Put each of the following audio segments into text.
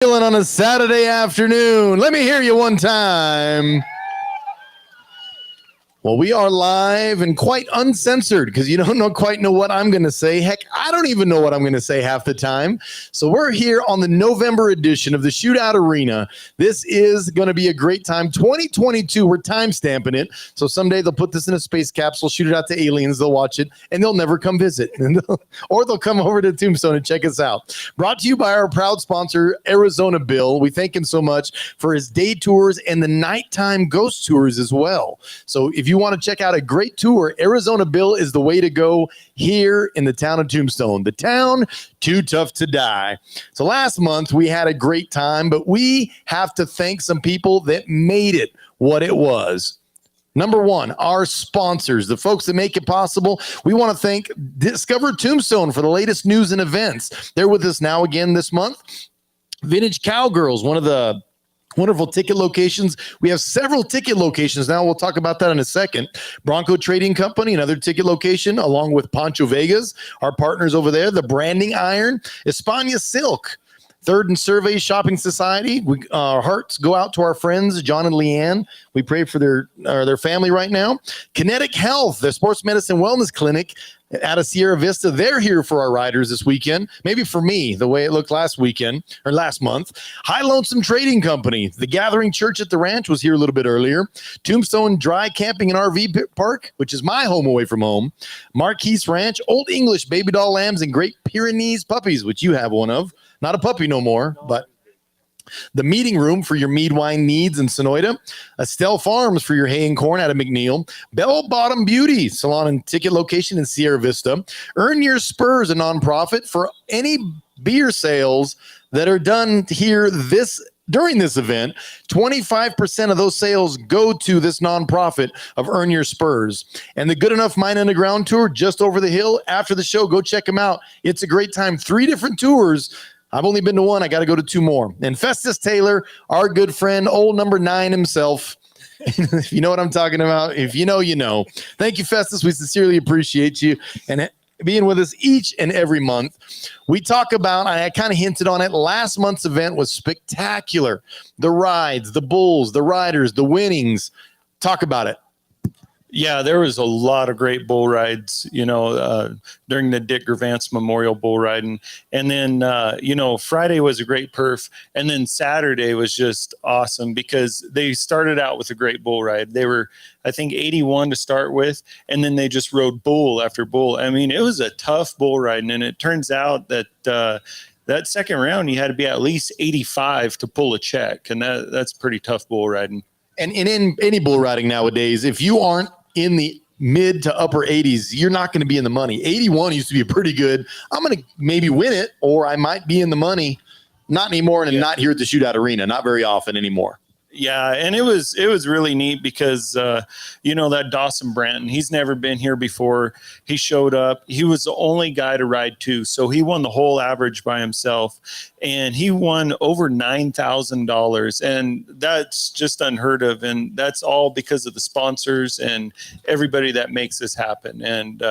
Feeling on a Saturday afternoon? Let me hear you one time. Well, we are live and quite uncensored because you don't quite know what I'm going to say. Heck, I don't even know what I'm going to say half the time. So we're here on the November edition of the Shootout Arena. This is going to be a great time. 2022, we're time stamping it. So someday they'll put this in a space capsule, shoot it out to aliens, they'll watch it, and they'll never come visit. Or they'll come over to Tombstone and check us out. Brought to you by our proud sponsor, Arizona Bill. We thank him so much for his day tours and the nighttime ghost tours as well. So if you want to check out a great tour, Arizona Bill is the way to go here in the town of Tombstone. The town too tough to die. So last month we had a great time, but we have to thank some people that made it what it was. Number one, our sponsors, the folks that make it possible. We want to thank Discover Tombstone for the latest news and events. They're with us now again this month. Vintage Cowgirls, one of the wonderful ticket locations. We have several ticket locations now. We'll talk about that in a second. Bronco Trading Company, another ticket location, along with Pancho Vegas, our partners over there. The Branding Iron, España Silk, Third and Survey Shopping Society. Our hearts go out to our friends, John and Leanne. We pray for their family right now. Kinetic Health, the sports medicine wellness clinic out of Sierra Vista. They're here for our riders this weekend. Maybe for me, the way it looked last month. High Lonesome Trading Company. The Gathering Church at the Ranch was here a little bit earlier. Tombstone Dry Camping and RV Park, which is my home away from home. Marquise Ranch, Old English Baby Doll Lambs, and Great Pyrenees Puppies, which you have one of. Not a puppy no more, but the Meeting Room for your mead wine needs in Sonoyta. Estelle Farms for your hay and corn out of McNeil. Bell Bottom Beauty Salon and ticket location in Sierra Vista. Earn Your Spurs, a nonprofit for any beer sales that are done here during this event. 25% of those sales go to this nonprofit of Earn Your Spurs. And the Good Enough Mine Underground Tour just over the hill after the show. Go check them out. It's a great time. 3 different tours. I've only been to one. I got to go to 2 more. And Festus Taylor, our good friend, old number 9 himself. If you know what I'm talking about, if you know, you know. Thank you, Festus. We sincerely appreciate you and being with us each and every month. We talk about, I kind of hinted on it, last month's event was spectacular. The rides, the bulls, the riders, the winnings. Talk about it. Yeah, there was a lot of great bull rides, during the Dick Gervance Memorial Bull Riding. And then, Friday was a great perf. And then Saturday was just awesome because they started out with a great bull ride. They were, I think, 81 to start with. And then they just rode bull after bull. I mean, it was a tough bull riding. And it turns out that that second round, you had to be at least 85 to pull a check. And that's pretty tough bull riding. And in any bull riding nowadays, if you aren't in the mid to upper 80s, you're not going to be in the money. 81 used to be pretty good. I'm going to maybe win it, or I might be in the money. Not anymore, and not here at the Shootout Arena. Not very often anymore. Yeah, and it was really neat because, that Dawson Branton, he's never been here before. He showed up. He was the only guy to ride 2, so he won the whole average by himself, and he won over $9,000, and that's just unheard of, and that's all because of the sponsors and everybody that makes this happen, and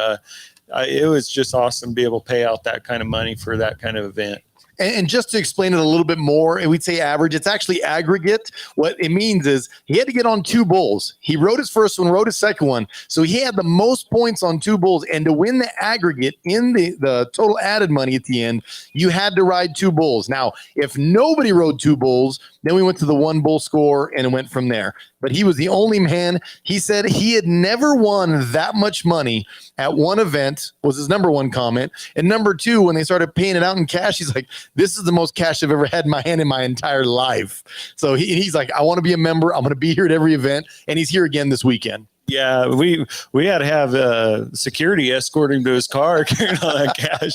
it was just awesome to be able to pay out that kind of money for that kind of event. And just to explain it a little bit more, we'd say average. It's actually aggregate. What it means is he had to get on 2 bulls. He rode his first one, rode his second one. So he had the most points on 2 bulls. And to win the aggregate in the total added money at the end, you had to ride 2 bulls. Now, if nobody rode 2 bulls, then we went to the 1 bull score and it went from there. But he was the only man. He said he had never won that much money at one event, was his number 1 comment. And number 2, when they started paying it out in cash, he's like, this is the most cash I've ever had in my hand in my entire life. So he's like, I want to be a member. I'm going to be here at every event. And he's here again this weekend. Yeah, we had to have security escort him to his car carrying all that cash,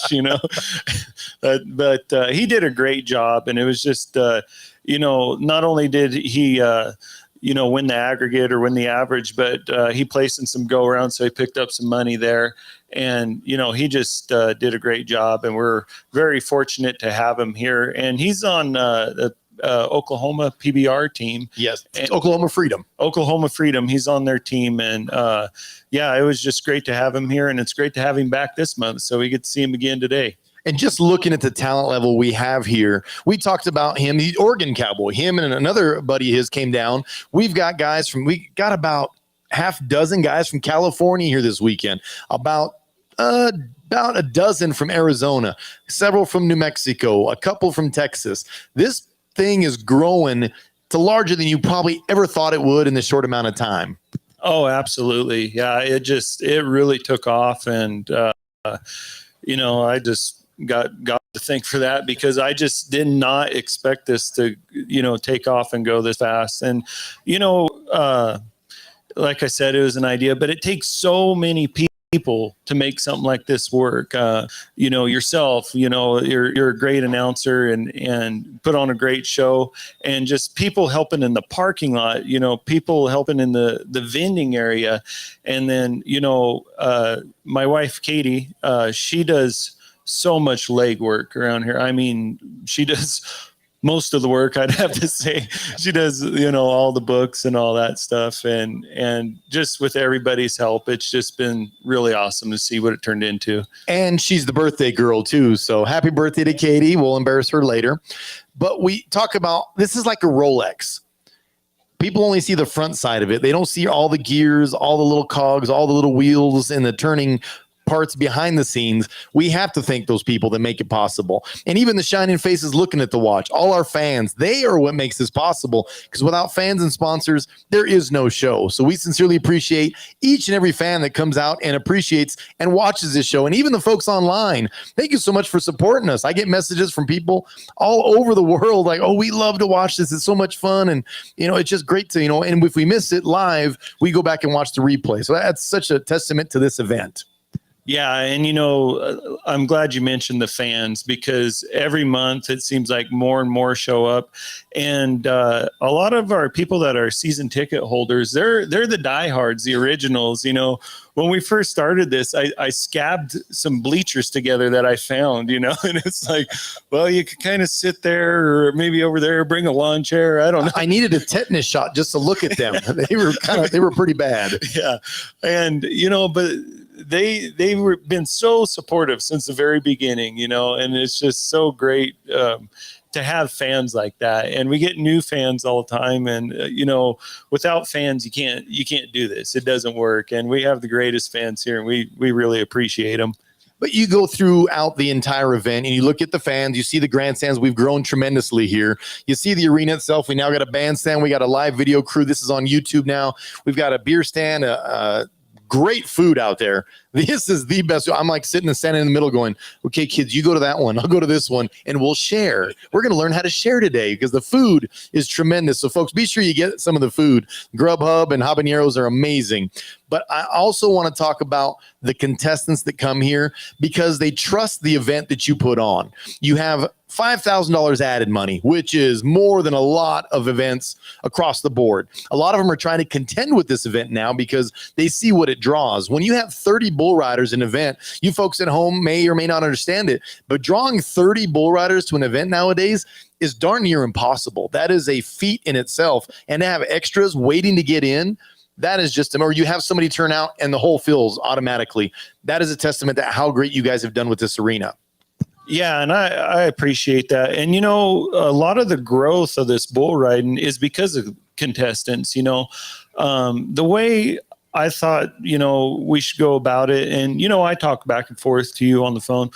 but he did a great job. And it was just, not only did he win the aggregate or win the average, but he placed in some go around. So he picked up some money there, and, he just did a great job, and we're very fortunate to have him here. And he's on the Oklahoma PBR team. Yes. Oklahoma Freedom. He's on their team. And it was just great to have him here. And it's great to have him back this month. So we get to see him again today. And just looking at the talent level we have here, we talked about him, the Oregon Cowboy, him and another buddy of his came down. We got about half dozen guys from California here this weekend, about a dozen from Arizona, several from New Mexico, a couple from Texas. This thing is growing to larger than you probably ever thought it would in this short amount of time. Oh, absolutely. Yeah, it really took off. And, I just got to thank for that, because I just did not expect this to, take off and go this fast. And, like I said, it was an idea, but it takes so many people to make something like this work. Yourself, you're a great announcer and put on a great show, and just people helping in the parking lot, people helping in the vending area. And then, my wife, Katie, she does so much leg work around here. I mean, she does most of the work, I'd have to say. She does, all the books and all that stuff. And just with everybody's help, it's just been really awesome to see what it turned into. And she's the birthday girl too. So happy birthday to Katie. We'll embarrass her later. But we talk about, this is like a Rolex. People only see the front side of it. They don't see all the gears, all the little cogs, all the little wheels and the turning parts behind the scenes. We have to thank those people that make it possible. And even the shining faces looking at the watch, all our fans, they are what makes this possible, because without fans and sponsors, there is no show. So we sincerely appreciate each and every fan that comes out and appreciates and watches this show. And even the folks online, thank you so much for supporting us. I get messages from people all over the world like, oh, we love to watch this. It's so much fun. And, it's just great to, and if we miss it live, we go back and watch the replay. So that's such a testament to this event. Yeah. And, I'm glad you mentioned the fans, because every month it seems like more and more show up. And a lot of our people that are season ticket holders, they're the diehards, the originals. When we first started this, I scabbed some bleachers together that I found, and it's like, well, you could kind of sit there or maybe over there, bring a lawn chair. I don't know. I needed a tetanus shot just to look at them. They were pretty bad. Yeah. And, but they were been so supportive since the very beginning, and it's just so great to have fans like that. And we get new fans all the time, and without fans, you can't do this. It doesn't work. And we have the greatest fans here, and we really appreciate them. But you go throughout the entire event and you look at the fans, you see the grandstands. We've grown tremendously here. You see the arena itself. We now got a bandstand. We got a live video crew. This is on YouTube now. We've got a beer stand, great food out there. This is the best. I'm like standing in the middle going, okay, kids, you go to that one. I'll go to this one and we'll share. We're going to learn how to share today because the food is tremendous. So folks, be sure you get some of the food. Grubhub and habaneros are amazing. But I also want to talk about the contestants that come here because they trust the event that you put on. You have $5,000 added money, which is more than a lot of events across the board. A lot of them are trying to contend with this event now because they see what it draws. When you have 30 bull riders in an event, you folks at home may or may not understand it, but drawing 30 bull riders to an event nowadays is darn near impossible. That is a feat in itself. And to have extras waiting to get in, that is just, or you have somebody turn out and the whole fills automatically. That is a testament to how great you guys have done with this arena. Yeah, and I appreciate that. And, a lot of the growth of this bull riding is because of contestants, the way I thought, we should go about it. And, I talk back and forth to you on the phone.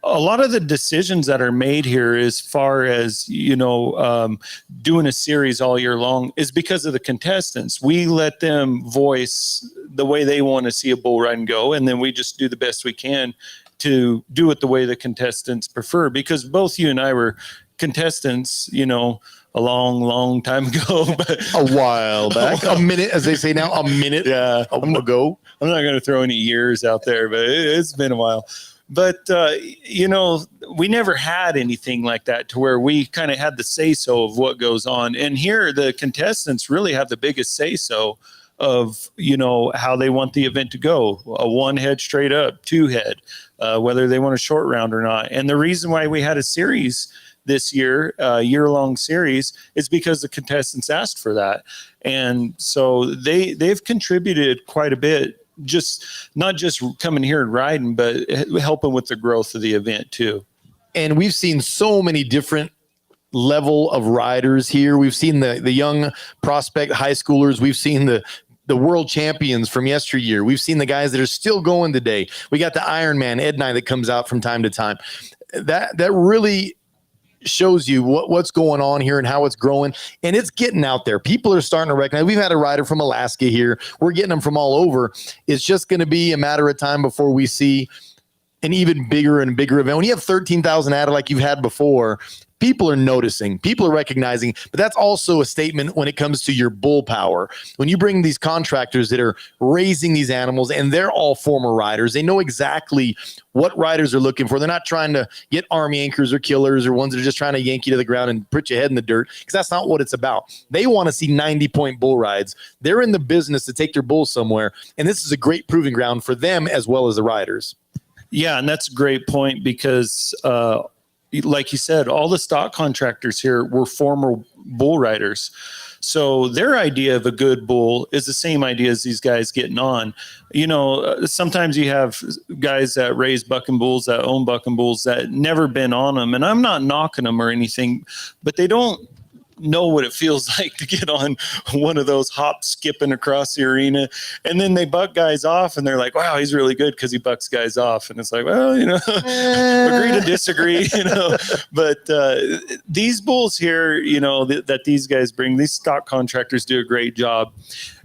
A lot of the decisions that are made here as far as, doing a series all year long is because of the contestants. We let them voice the way they want to see a bull riding go. And then we just do the best we can to do it the way the contestants prefer, because both you and I were contestants, a long time ago, but a while back, a minute, as they say now, a minute ago. I'm not going to throw any years out there, but it's been a while. But, we never had anything like that to where we kind of had the say-so of what goes on. And here the contestants really have the biggest say-so of, how they want the event to go. A one head straight up, two head, whether they want a short round or not. And the reason why we had a series this year, year-long series, is because the contestants asked for that. And so they've contributed quite a bit not just coming here and riding, but helping with the growth of the event too. And we've seen so many different level of riders here. We've seen the young prospect high schoolers. We've seen the world champions from yesteryear. We've seen the guys that are still going today. We got the Ironman Ed and I that comes out from time to time. That really shows you what's going on here and how it's growing, and it's getting out there. People are starting to recognize. We've had a rider from Alaska here. We're getting them from all over. It's just going to be a matter of time before we see an even bigger and bigger event. When you have 13,000 added like you've had before, people are noticing, people are recognizing, but that's also a statement when it comes to your bull power. When you bring these contractors that are raising these animals, and they're all former riders, they know exactly what riders are looking for. They're not trying to get arm yankers or killers or ones that are just trying to yank you to the ground and put your head in the dirt, because that's not what it's about. They want to see 90-point bull rides. They're in the business to take their bulls somewhere, and this is a great proving ground for them as well as the riders. Yeah, and that's a great point because like you said, all the stock contractors here were former bull riders. So their idea of a good bull is the same idea as these guys getting on. You know, sometimes you have guys that raise bucking bulls, that own bucking bulls, that never been on them. And I'm not knocking them or anything, but they don't know what it feels like to get on one of those hops skipping across the arena, and then they buck guys off and they're like, wow, he's really good because he bucks guys off. And it's like, well, you know, agree to disagree, you know. But these bulls here, you know, that these guys bring, these stock contractors do a great job.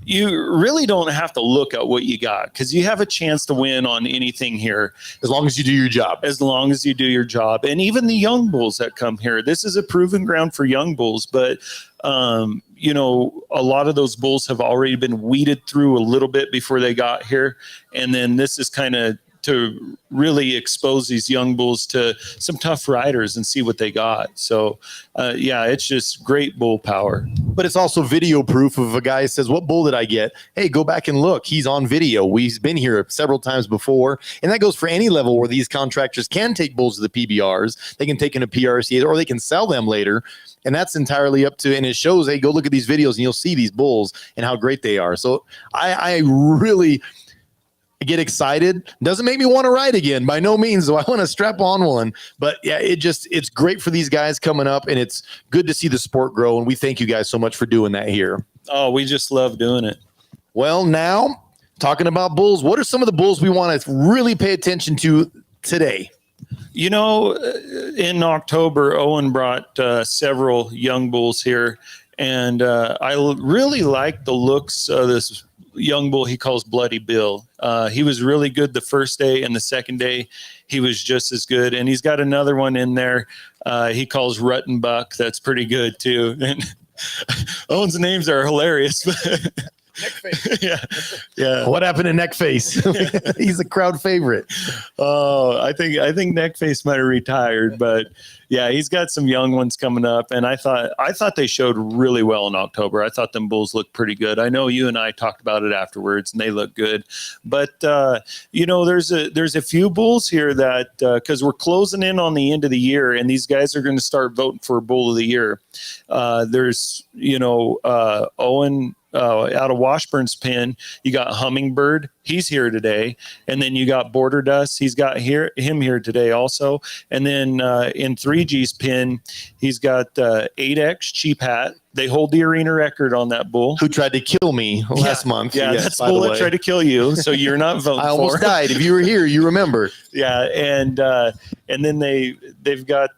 You really don't have to look at what you got, because you have a chance to win on anything here. As long as you do your job. As long as you do your job. And even the young bulls that come here, this is a proven ground for young bulls. But, you know, a lot of those bulls have already been weeded through a little bit before they got here. And then this is kind of to really expose these young bulls to some tough riders and see what they got. So, yeah, it's just great bull power. But it's also video proof of a guy who says, what bull did I get? Hey, go back and look. He's on video. We've been here several times before. And that goes for any level where these contractors can take bulls to the PBRs. They can take them to PRCs, or they can sell them later. And that's entirely up to, and it shows, hey, go look at these videos and you'll see these bulls and how great they are. So I really get excited. Doesn't make me want to ride again by no means. So I want to strap on one, but yeah, it's great for these guys coming up, and it's good to see the sport grow. And we thank you guys so much for doing that here. Oh, we just love doing it. Well, now talking about bulls, what are some of the bulls we want to really pay attention to today? You know, in October, Owen brought several young bulls here, and I really like the looks of this young bull he calls Bloody Bill. He was really good the first day, and the second day he was just as good. And he's got another one in there he calls Rutten Buck. That's pretty good too. And Owen's names are hilarious. Neckface. Yeah. What happened to Neckface? He's a crowd favorite. Oh, I think Neckface might have retired, but yeah, he's got some young ones coming up, and I thought they showed really well in October. I thought them bulls looked pretty good. I know you and I talked about it afterwards, and they look good. But you know, there's a few bulls here that because we're closing in on the end of the year, and these guys are going to start voting for Bull of the Year. There's Owen. Out of Washburn's pen, you got Hummingbird. He's here today. And then you got Border Dust. He's got him here today also. And then in 3G's pen, he's got 8X Cheap Hat. They hold the arena record on that bull. Who tried to kill me last month. Yeah, yes, that's the bull that tried to kill you. So you're not voting I almost for. died. If you were here, you remember. Yeah, and then they've got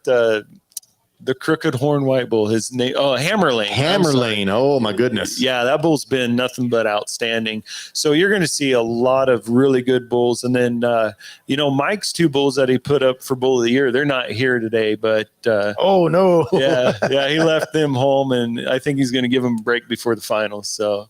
the Crooked Horn White Bull, his name, Hammerlane. Hammerlane. Oh my goodness. Yeah, that bull's been nothing but outstanding. So you're going to see a lot of really good bulls. And then, Mike's two bulls that he put up for Bull of the Year, they're not here today, but oh no. yeah, he left them home, and I think he's going to give them a break before the finals. So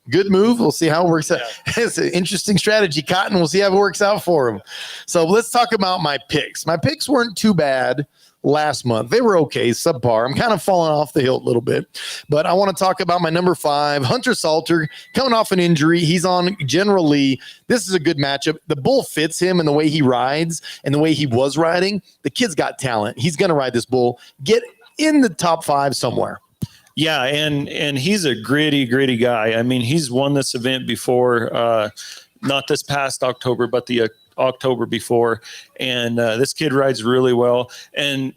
good move. We'll see how it works out. It's an interesting strategy, Cotton. We'll see how it works out for him. So let's talk about my picks. My picks weren't too bad last month. They were okay, subpar. I'm kind of falling off the hill a little bit, but I want to talk about my number 5, Hunter Salter, coming off an injury. He's on General Lee. This is a good matchup. The bull fits him in the way he rides and the way he was riding. The kid's got talent. He's going to ride this bull, get in the top 5 somewhere. Yeah, and he's a gritty guy. I mean, he's won this event before. not this past October, but the October before. And this kid rides really well. And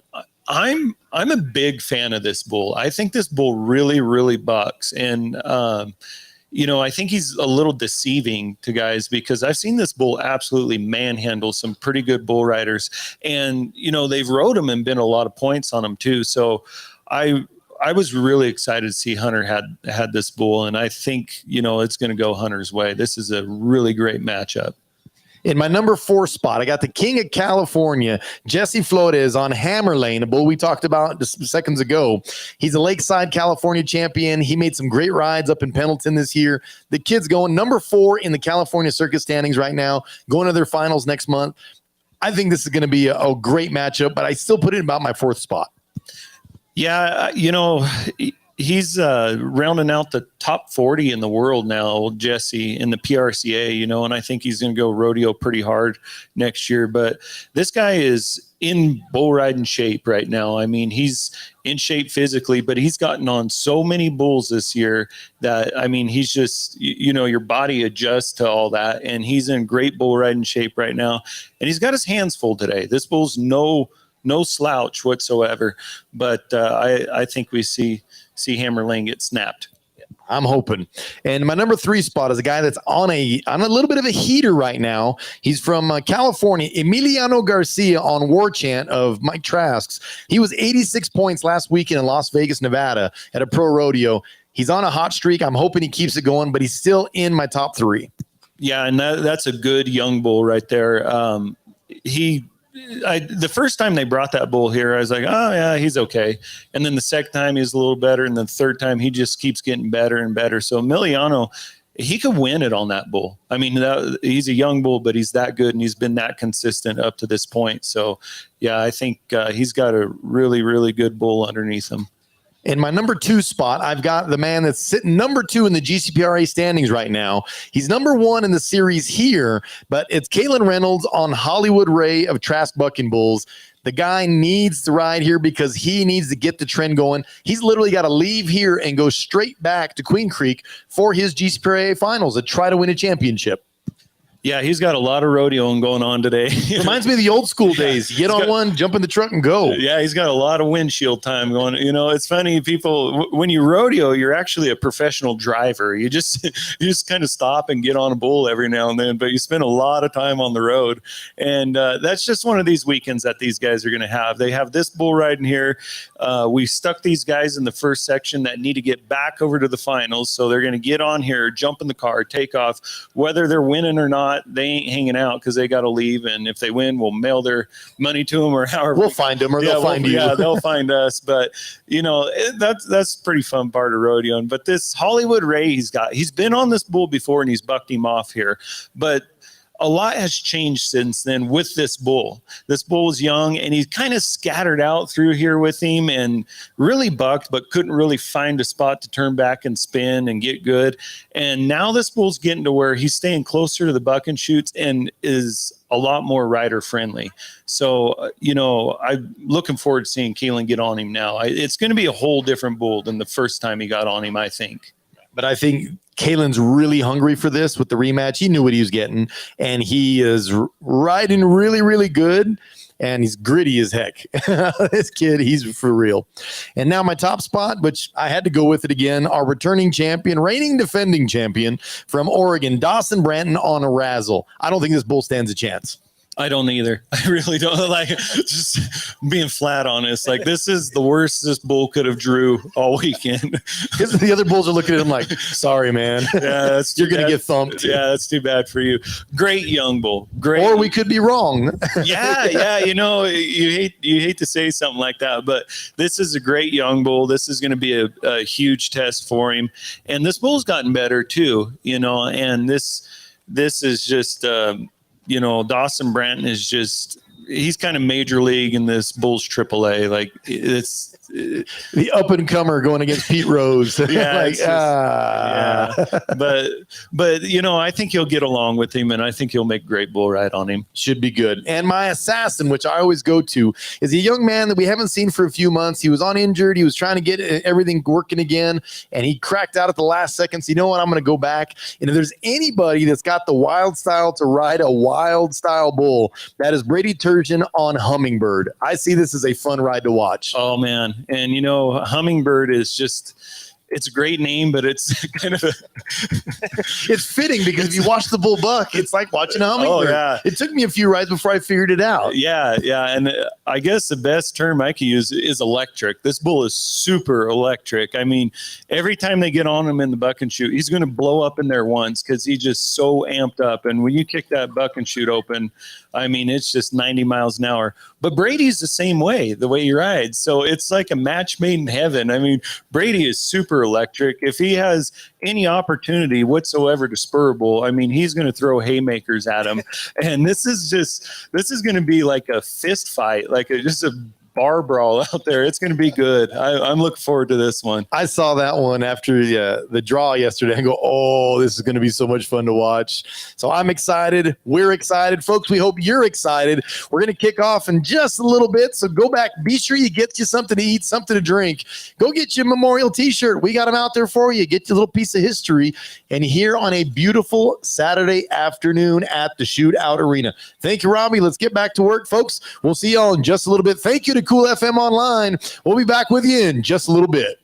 I'm a big fan of this bull. I think this bull really, really bucks. And, I think he's a little deceiving to guys because I've seen this bull absolutely manhandle some pretty good bull riders. And, they've rode him and been a lot of points on him too. So I was really excited to see Hunter had this bull. And I think, it's going to go Hunter's way. This is a really great matchup. In my number 4 spot, I got the King of California, Jesse Flores on Hammer Lane, a bull we talked about just seconds ago. He's a Lakeside, California champion. He made some great rides up in Pendleton this year. The kid's going number 4 in the California circuit standings right now, going to their finals next month. I think this is going to be a great matchup, but I still put it in about my 4th spot. Yeah, he's rounding out the top 40 in the world now, Jesse, in the PRCA, and I think he's going to go rodeo pretty hard next year. But this guy is in bull riding shape right now. I mean, he's in shape physically, but he's gotten on so many bulls this year that, he's just, your body adjusts to all that. And he's in great bull riding shape right now. And he's got his hands full today. This bull's no slouch whatsoever. But I think we see Hammer Lane get snapped. I'm hoping. And my number 3 spot is a guy that's on a little bit of a heater right now. He's from California, Emiliano Garcia on War Chant of Mike Trask's. He was 86 points last weekend in Las Vegas, Nevada at a pro rodeo. He's on a hot streak. I'm hoping he keeps it going, but he's still in my top 3. Yeah, and that's a good young bull right there. The first time they brought that bull here, I was like, oh yeah, he's okay. And then the second time he's a little better. And the third time he just keeps getting better and better. So Emiliano, he could win it on that bull. He's a young bull, but he's that good and he's been that consistent up to this point. So yeah, I think he's got a really, really good bull underneath him. In my number 2 spot, I've got the man that's sitting number 2 in the GCPRA standings right now. He's number 1 in the series here, but it's Kalen Reynolds on Hollywood Ray of Trask Bucking Bulls. The guy needs to ride here because he needs to get the trend going. He's literally got to leave here and go straight back to Queen Creek for his GCPRA finals to try to win a championship. Yeah, he's got a lot of rodeoing going on today. Reminds me of the old school days. Get on one, jump in the truck, and go. Yeah, he's got a lot of windshield time going. It's funny, people, when you rodeo, you're actually a professional driver. You just kind of stop and get on a bull every now and then, but you spend a lot of time on the road. And that's just one of these weekends that these guys are going to have. They have this bull riding here. We stuck these guys in the first section that need to get back over to the finals. So they're going to get on here, jump in the car, take off. Whether they're winning or not, they ain't hanging out because they got to leave. And if they win, we'll mail their money to them or however. We'll find them or they'll find you. Yeah, they'll find us. But, that's a pretty fun part of rodeoing. But this Hollywood Ray he's been on this bull before and he's bucked him off here. But a lot has changed since then with this bull. This bull is young and he's kind of scattered out through here with him and really bucked, but couldn't really find a spot to turn back and spin and get good. And now this bull's getting to where he's staying closer to the buck and shoots and is a lot more rider friendly. So, I'm looking forward to seeing Keelan get on him now. It's going to be a whole different bull than the first time he got on him, I think. But I think Kalen's really hungry for this with the rematch. He knew what he was getting, and he is riding really, really good, and he's gritty as heck. This kid, he's for real. And now my top spot, which I had to go with it again, our returning champion, reigning defending champion from Oregon, Dawson Branton on a razzle. I don't think this bull stands a chance. I don't either. I really don't. Just being flat honest. This is the worst this bull could have drew all weekend. Because the other bulls are looking at him like, sorry, man. Yeah, you're going to get thumped. Yeah, that's too bad for you. Great young bull. Great. Or we could be wrong. Yeah. You hate to say something like that, but this is a great young bull. This is going to be a huge test for him. And this bull's gotten better too, and this is just, Dawson Branton is just he's kind of major league in this Bulls AAA. Like it's the up and comer going against Pete Rose. Yeah, but you know, I think you'll get along with him, and I think you'll make a great bull ride on him. Should be good. And my assassin, which I always go to, is a young man that we haven't seen for a few months. He was on injured. He was trying to get everything working again, and he cracked out at the last second. So you know what? I'm going to go back. And if there's anybody that's got the wild style to ride a wild style bull, that is Brady Turgeon on Hummingbird. I see this as a fun ride to watch. Oh man. And you know, Hummingbird is just, it's a great name, but it's kind of it's fitting because if you watch the bull buck, it's like watching a hummingbird. Oh, yeah. It took me a few rides before I figured it out. Yeah. And I guess the best term I could use is electric. This bull is super electric. I mean, every time they get on him in the buck and shoot, he's going to blow up in there once because he's just so amped up. And when you kick that buck and shoot open, I mean, it's just 90 miles an hour. But Brady's the same way, the way he rides. So it's like a match made in heaven. I mean, Brady is super electric. If he has any opportunity whatsoever to spur a bull, I mean, he's going to throw haymakers at him. And this is going to be like a fist fight, like just a bar brawl out there. It's going to be good. I'm looking forward to this one. I saw that one after the draw yesterday and go, oh, this is going to be so much fun to watch. So I'm excited. We're excited. Folks, we hope you're excited. We're going to kick off in just a little bit. So go back. Be sure you get you something to eat, something to drink. Go get your memorial t-shirt. We got them out there for you. Get your little piece of history. And here on a beautiful Saturday afternoon at the Shootout Arena. Thank you, Robbie. Let's get back to work, folks. We'll see y'all in just a little bit. Thank you to Cool FM Online. We'll be back with you in just a little bit.